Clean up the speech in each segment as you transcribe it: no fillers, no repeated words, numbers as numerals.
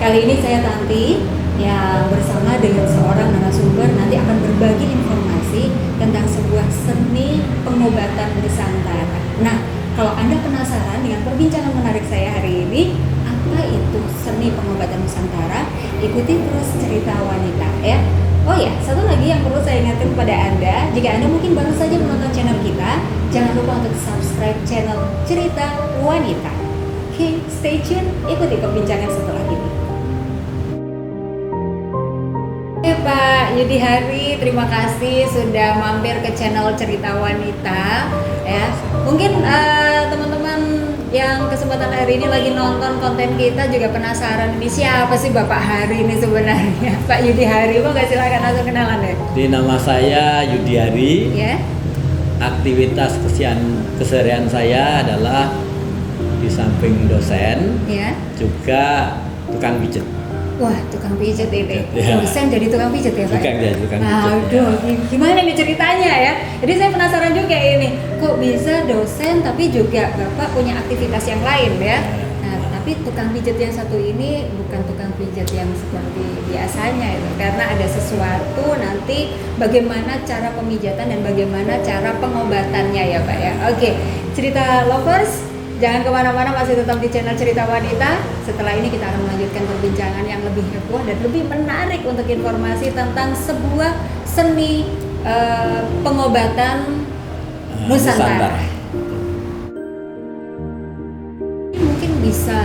Kali ini saya Tanti yang bersama dengan seorang narasumber nanti akan berbagi informasi tentang sebuah seni pengobatan Nusantara. Nah, kalau Anda penasaran dengan perbincangan menarik saya hari ini, apa itu seni pengobatan Nusantara? Ikuti terus cerita wanita ya. Oh ya, satu lagi yang perlu saya ingatkan kepada Anda, jika Anda mungkin baru saja menonton channel kita, jangan lupa untuk subscribe channel Cerita Wanita. Oke, stay tune, ikuti perbincangan setelah ini. Oke Pak Yudi Hari, terima kasih sudah mampir ke channel Cerita Wanita ya. Mungkin teman-teman yang kesempatan hari ini lagi nonton konten kita juga penasaran ini siapa sih Bapak Hari ini sebenarnya. Pak Yudi Hari, kok nggak silakan langsung kenalan deh. Di nama saya Yudi Hari. Ya. Aktivitas keseharian saya adalah di samping dosen, Ya. juga tukang pijet. Wah, tukang pijet ini. Ya. Dosen jadi tukang pijet ya Pak? Tukang pijet. Aduh, gimana nih ceritanya ya? Jadi saya penasaran juga ini, kok bisa dosen tapi juga Bapak punya aktivitas yang lain ya? Nah, tapi tukang pijet yang satu ini bukan tukang pijet yang seperti biasanya itu, karena ada sesuatu nanti bagaimana cara pemijatan dan bagaimana cara pengobatannya ya Pak ya. Oke, cerita lovers, jangan kemana-mana, masih tetap di channel Cerita Wanita. Setelah ini kita akan melanjutkan perbincangan yang lebih heboh dan lebih menarik untuk informasi tentang sebuah seni pengobatan Nusantara. Mungkin bisa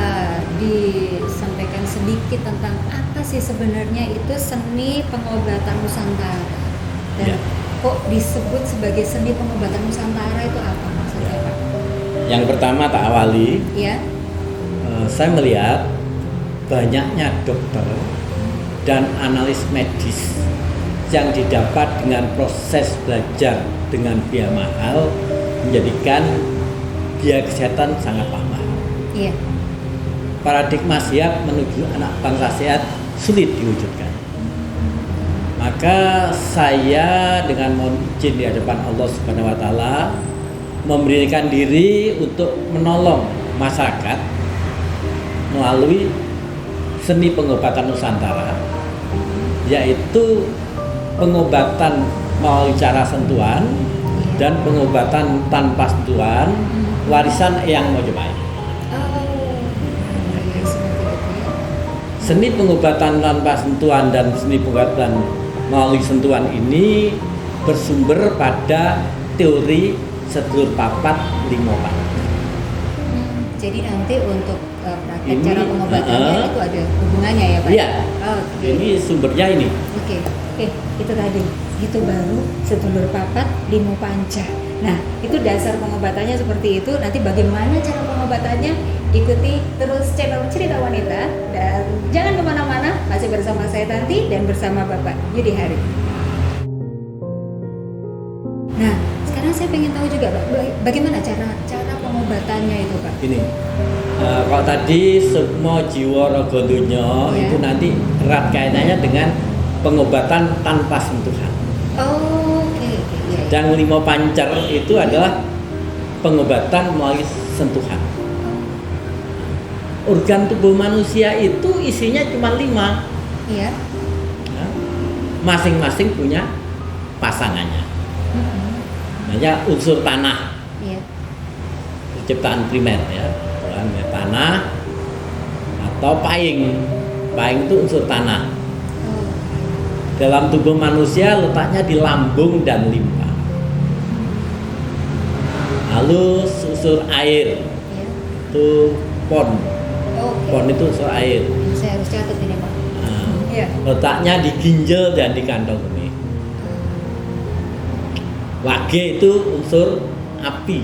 disampaikan sedikit tentang apa sih sebenarnya itu seni pengobatan Nusantara dan kok disebut sebagai seni pengobatan Nusantara itu apa maksudnya Pak? Yang pertama tak awali, Ya. saya melihat banyaknya dokter dan analis medis yang didapat dengan proses belajar dengan biaya mahal menjadikan biaya kesehatan sangat mahal. Iya. Paradigma sehat menuju anak bangsa sehat sulit diwujudkan. Maka saya dengan mohon izin di hadapan Allah Subhanahu wa taala memberikan diri untuk menolong masyarakat melalui seni pengobatan Nusantara, yaitu pengobatan melalui cara sentuhan dan pengobatan tanpa sentuhan, warisan Eyang Majapahit. Seni pengobatan tanpa sentuhan dan seni pengobatan melalui sentuhan ini bersumber pada teori sedulur papat limopat. Jadi nanti untuk praktek cara pengobatannya itu ada hubungannya ya Pak? Iya. Oke. Ini sumbernya ini. Oke, itu tadi. Itu baru sedulur papat limo panca. Nah, itu dasar pengobatannya seperti itu. Nanti bagaimana cara pengobatannya? Ikuti terus channel Cerita Wanita dan jangan kemana-mana. Masih bersama saya Tanti dan bersama Bapak Yudi Hari. Nah, sekarang saya pengen tahu juga Pak, bagaimana cara pengobatannya itu Pak? Ini. Kalau tadi semua jiwa raga donya itu nanti erat kaitannya dengan pengobatan tanpa sentuhan. Oke. Dan limo pancer itu adalah pengobatan melalui sentuhan. Organ tubuh manusia itu isinya cuma 5. Iya. Ya. Masing-masing punya pasangannya. Namanya unsur tanah. Iya. Ciptaan primer ya. Tanah atau paing. Paing itu unsur tanah. Dalam tubuh manusia letaknya di lambung dan limpa. Lalu unsur air itu pon. Pon itu unsur air. Saya harus catat ini Pak. Nah, Iya. letaknya di ginjal dan di kantong kemih. Wage itu unsur api.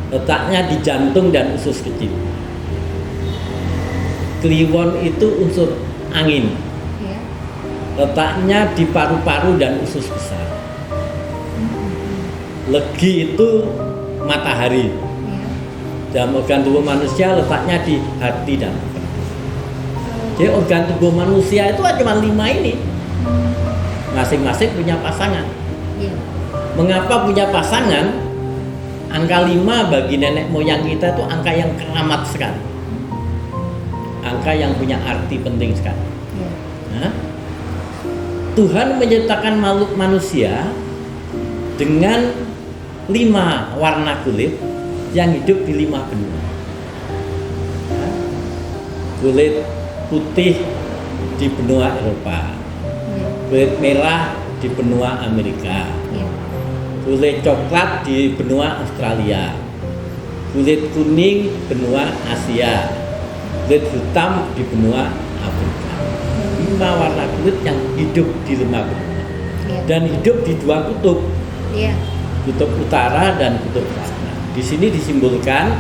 Letaknya di jantung dan usus kecil. Kliwon itu unsur angin. Iya. Letaknya di paru-paru dan usus besar. Legi itu matahari. Iya. Dalam organ tubuh manusia letaknya di hati dan otak. Jadi organ tubuh manusia itu cuma 5 ini. Masing-masing punya pasangan. Iya. Mengapa punya pasangan? Angka 5 bagi nenek moyang kita itu angka yang keramat sekali. angka yang punya arti penting sekali. Iya. Nah, Tuhan menciptakan makhluk manusia dengan 5 warna kulit yang hidup di 5 benua. Nah, kulit putih di benua Eropa, Iya. kulit merah di benua Amerika, Iya. kulit coklat di benua Australia, kulit kuning benua Asia, kulit hitam di benua Afrika. 5 warna kulit yang hidup di 5 benua Iya. dan hidup di 2 kutub, Iya. kutub utara dan kutub selatan. Di sini disimbolkan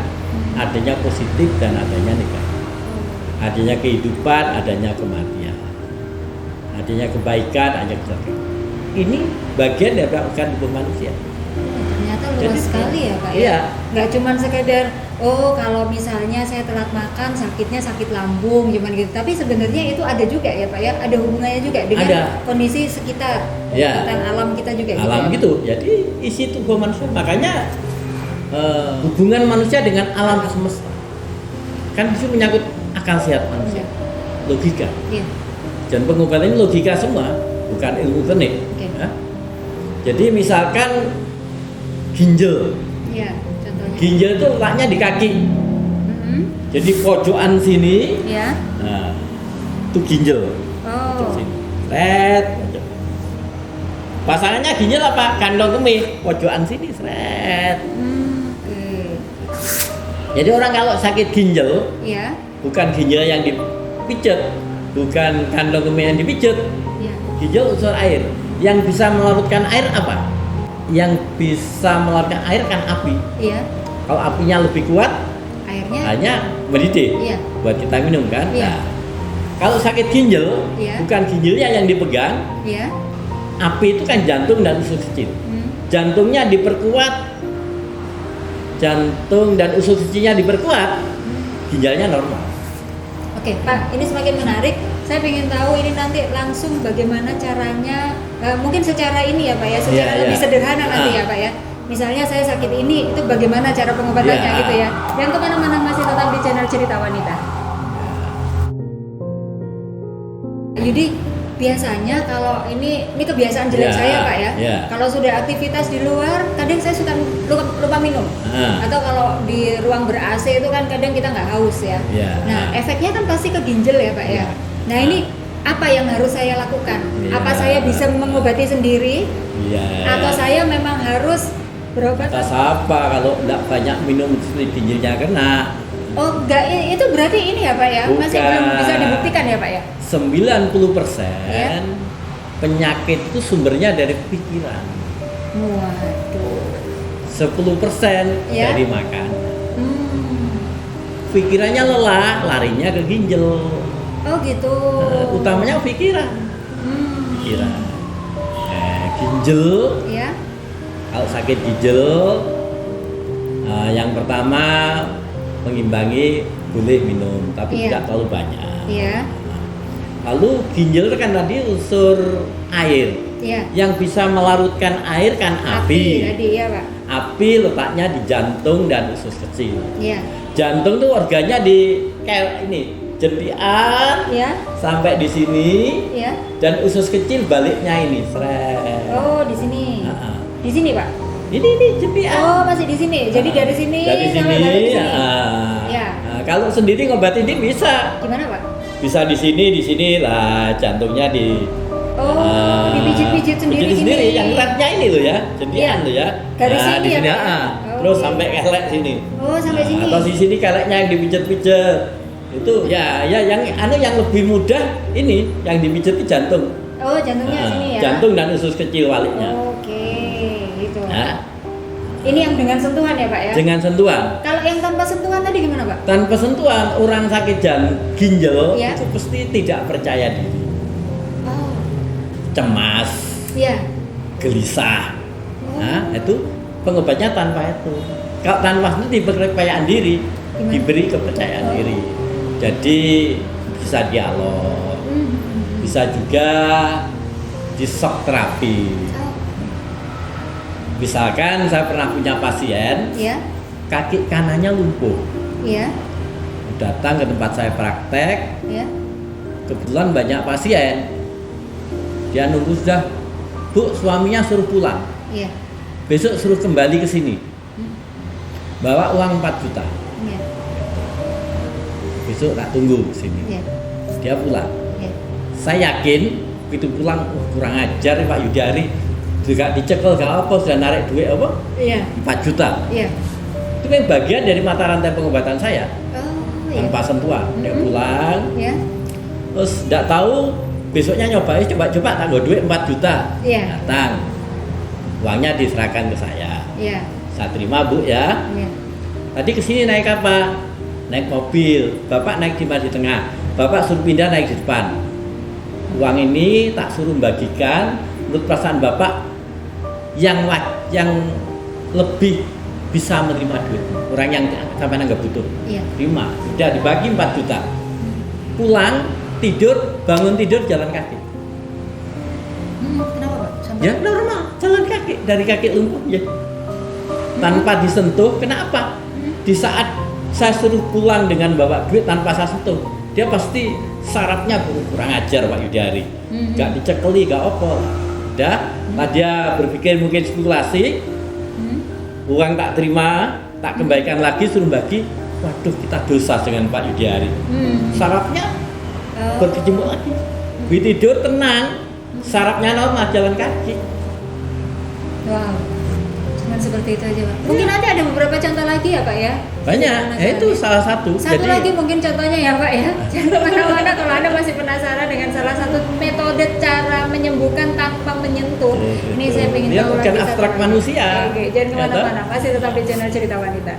adanya positif dan adanya negatif, adanya kehidupan, adanya kematian, adanya kebaikan, adanya kecelakaan. Ini bagian dari organ tubuh manusia. Ternyata luas Jadi, sekali ya Pak ya. iya. Nggak cuma sekedar kalau misalnya saya telat makan sakitnya sakit lambung cuman gitu. Tapi sebenarnya itu ada juga ya Pak ya. Ada hubungannya juga dengan Ada. kondisi sekitar, Iya. sekitar alam kita juga. Alam ya? gitu. Jadi isi tubuh manusia. Makanya hubungan manusia dengan alam semesta kan itu menyangkut akal sehat manusia, logika. Iya. Dan pengobatan ini logika semua, bukan ilmu klinik. Oke. Ya. Jadi misalkan ginjal, Iya. Contohnya. ginjal itu letaknya di kaki. Mhm. Jadi pojokan sini, Ya. nah, itu ginjal. Pojok Oh. sini. Pojok. Pasangannya ginjal apa? Kantong kemih, pojokan sini, seret. Oke. Jadi orang kalau sakit ginjal, Iya. bukan ginjal yang dipijet, bukan kantong kemih yang dipijet, Iya. ginjal unsur air. Yang bisa melarutkan air apa? Yang bisa melarutkan air kan api. Iya. Kalau apinya lebih kuat, Airnya. hanya mendidih Iya. buat kita minum kan. Iya. Nah, kalau sakit ginjal, Iya. bukan ginjalnya yang dipegang, Iya. api itu kan jantung dan usus kecil. Jantungnya diperkuat, jantung dan usus kecilnya diperkuat, ginjalnya normal. Oke, Pak, ini semakin menarik. Saya ingin tahu ini nanti langsung bagaimana caranya, mungkin secara ini ya Pak ya, secara Iya, lebih iya. sederhana nanti ya Pak ya. Misalnya saya sakit ini, itu bagaimana cara pengobatannya Iya. gitu ya. Dan kemana-mana masih tetap di channel Cerita Wanita. Yudi, biasanya kalau ini kebiasaan jelek Iya, saya Pak ya. iya. Kalau sudah aktivitas di luar, kadang saya suka lupa minum. Atau kalau di ruang ber-AC itu kan kadang kita nggak haus ya. Iya. Nah, efeknya kan pasti ke ginjal ya Pak ya. Iya. Nah, ini apa yang harus saya lakukan? Iya. Apa saya bisa mengobati sendiri? Iya. Atau saya memang harus berobat? Atas apa kalau tidak banyak minum ginjalnya kena? Oh, enggak, itu berarti ini ya Pak ya? Masih Bukan. belum bisa dibuktikan ya Pak ya? 90% Iya. penyakit itu sumbernya dari pikiran. Waduh. 10% Iya. dari makan. Hmm. Pikirannya lelah, larinya ke ginjal. Oh gitu. Utamanya pikiran. Hmm. Pikiran. Ginjal, Ya. kalau sakit ginjal, yang pertama mengimbangi boleh minum, tapi Iya. tidak terlalu banyak. Iya. Lalu ginjal kan tadi unsur air, Iya. yang bisa melarutkan air kan api. Tadi ya Pak. Api letaknya di jantung dan usus kecil. Iya. Jantung tuh organnya di kayak ini, jentian Iya. sampai di sini, Iya. dan usus kecil baliknya ini, seret. Oh, di sini. Ah. Di sini Pak. Ini jentian. Oh, masih di sini. Jadi dari sini Dari sampai sini. balik ke sini. Ya. Nah, kalau sendiri ngobatin ini bisa. Gimana Pak? Bisa di sini lah jantungnya di Oh, dipijit-pijit sendiri sendiri. gini. Yang eratnya ini loh ya, jentian Iya. loh ya. Garis sini di ya, sini, Pak? ah. Oh, Terus iya. sampai kelek sini. Oh, sampai sini. Atau di sini keleknya yang dipijet-pijet. Itu ya yang lebih mudah ini yang dipijet itu jantung. Oh, jantungnya Nah, sini ya. Jantung dan usus kecil waliknya. Oke, gitu. Nah, Ini yang dengan sentuhan ya, Pak ya? dengan sentuhan. Kalau yang tanpa sentuhan tadi gimana, Pak? Tanpa sentuhan, orang sakit ginjal Ya. itu pasti tidak percaya diri, Oh, cemas, iya. gelisah. Oh. Nah, itu pengobatnya tanpa itu. Kalau tanpa itu diberi kepercayaan diri, Gimana? diberi kepercayaan Oh. diri. Jadi bisa dialog, Hmm. bisa juga di shock terapi. Oh, Misalkan saya pernah punya pasien, iya, kaki kanannya lumpuh, iya. datang ke tempat saya praktek, Ya. kebetulan banyak pasien. Dia nunggu sudah, Bu, suaminya suruh pulang. Iya. Besok suruh kembali ke sini. Bawa uang 4 juta. Iya. Besok tak tunggu di sini. Iya. Dia pulang. Iya. Saya yakin begitu pulang, kurang ajar Pak Yudari. Juga dicekel gak apa, sudah narik duit apa? Iya. 4 juta. Iya. Itu memang bagian dari mata rantai pengobatan saya. Oh, iya. Tanpa sentuhan. Dia pulang, Ya. terus tidak tahu besoknya nyobain coba-coba tak gue duit 4 juta. Iya. Datang. Uangnya diserahkan ke saya. Iya. Saya terima, Bu, ya. Iya. Tadi kesini naik apa? Naik mobil. Bapak naik di tengah. Bapak suruh pindah naik di depan. Uang ini tak suruh bagikan menurut perasaan Bapak yang lebih bisa menerima duit. Orang yang sampai nggak butuh. Iya. Terima. Sudah dibagi 4 juta. Pulang, tidur, bangun tidur jalan kaki. Kenapa, Pak? Sampai Ya normal, jalan kaki dari kaki lumpuh ya. Tanpa disentuh, kenapa? Di saat saya suruh pulang dengan bawa duit tanpa saya sentuh, dia pasti sarafnya kurang ajar Pak Yudari. Gak dicekeli, gak apa. Udah, lah dia berpikir mungkin spekulasi, uang tak terima, tak kembalikan lagi, suruh bagi. Waduh, kita dosa dengan Pak Yudari. Sarafnya berkecimpung lagi. Begitu tidur tenang, sarafnya normal jalan kaki. Wow. Cuman seperti itu aja, Pak. Mungkin nanti ada beberapa contoh lagi ya, Pak ya? Banyak, itu salah satu. Satu lagi mungkin contohnya ya, Pak ya. Jangan kemana-mana kalau Anda masih penasaran dengan salah satu metode cara menyembuhkan tanpa menyentuh. Ini saya ingin Dia tahu bukan lagi abstrak satu lagi. manusia. Oke, jangan kemana-mana. Masih tetap di channel Cerita Wanita.